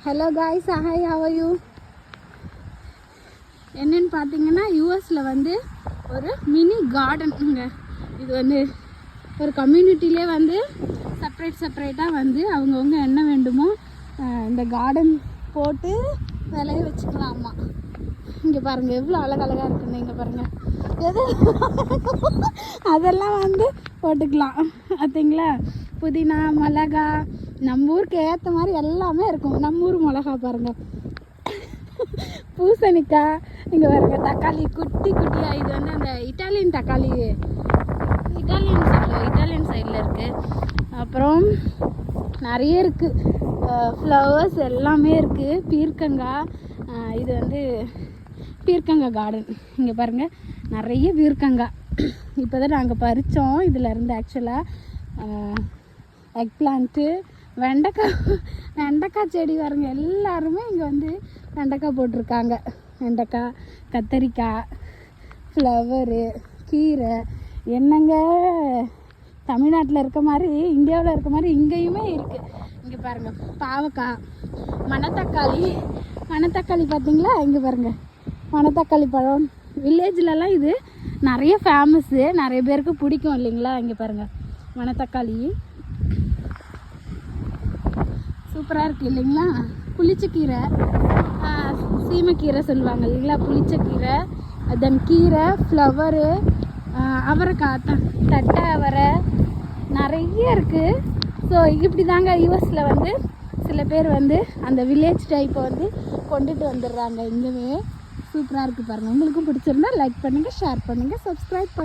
Hello guys, hi, how are you? என்னன்னு பார்த்தீங்கன்னா யூஎஸில் வந்து ஒரு மினி கார்டனுங்க. இது வந்து ஒரு கம்யூனிட்டிலே வந்து செப்பரேட்டாக வந்து அவங்கவுங்க என்ன வேண்டுமோ இந்த கார்டன் போட்டு விளைய வச்சுக்கலாமா. இங்கே பாருங்கள் எவ்வளோ அழகழகாக இருக்குங்க. இங்கே பாருங்கள் எது அதெல்லாம் வந்து போட்டுக்கலாம் பார்த்தீங்களா. புதினா, மிளகா, நம்ம ஊருக்கு ஏற்ற மாதிரி எல்லாமே இருக்கும். நம்ம ஊர் மிளகா பாருங்கள், பூசணிக்காய், இங்கே பாருங்கள் தக்காளி குட்டி குட்டியாக. இது வந்து அந்த இட்டாலியன் தக்காளி, இட்டாலியன் சைடில் இருக்குது. அப்புறம் நிறைய இருக்குது, ஃப்ளவர்ஸ் எல்லாமே இருக்குது. பீர்க்கங்காய், இது வந்து பீர்க்கங்காய் கார்டன். இங்கே பாருங்கள் நிறைய பீர்க்கங்காய் இப்போ தான் நாங்கள் பறித்தோம். இதில் இருந்து ஆக்சுவலாக எக் பிளான்ட்டு, வெண்டைக்காய் செடி பாருங்க. எல்லாருமே இங்கே வந்து வெண்டைக்காய் போட்டிருக்காங்க. வெண்டைக்காய், கத்தரிக்காய், ஃப்ளவரு, கீரை. என்னங்க தமிழ்நாட்டில் இருக்க மாதிரி இந்தியாவில் இருக்க மாதிரி இங்கேயுமே இருக்குது. இங்கே பாருங்கள் பாவக்காய், மணத்தக்காளி பார்த்தீங்களா. இங்கே பாருங்கள் மணத்தக்காளி பழம். வில்லேஜ்லலாம் இது நிறைய ஃபேமஸ்ஸு, நிறைய பேருக்கு பிடிக்கும் இல்லைங்களா. இங்கே பாருங்கள் மணத்தக்காளி சூப்பராக இருக்குது இல்லைங்களா. புளிச்சக்கீரை, சீமைக்கீரை சொல்லுவாங்க இல்லைங்களா, புளிச்சக்கீரை, தென் கீரை, ஃப்ளவரு, அவரைக்காய், தட்டை அவரை, நிறைய இருக்குது. ஸோ இப்படி தாங்க யூஎஸில் வந்து சில பேர் வந்து அந்த வில்லேஜ் டைப்பை வந்து கொண்டுட்டு வந்துடுறாங்க. இங்கேவே சூப்பராக இருக்குது பாருங்கள். உங்களுக்கும் பிடிச்சிருந்தா லைக் பண்ணுங்கள், ஷேர் பண்ணுங்கள், சப்ஸ்கிரைப் பண்ணுங்கள்.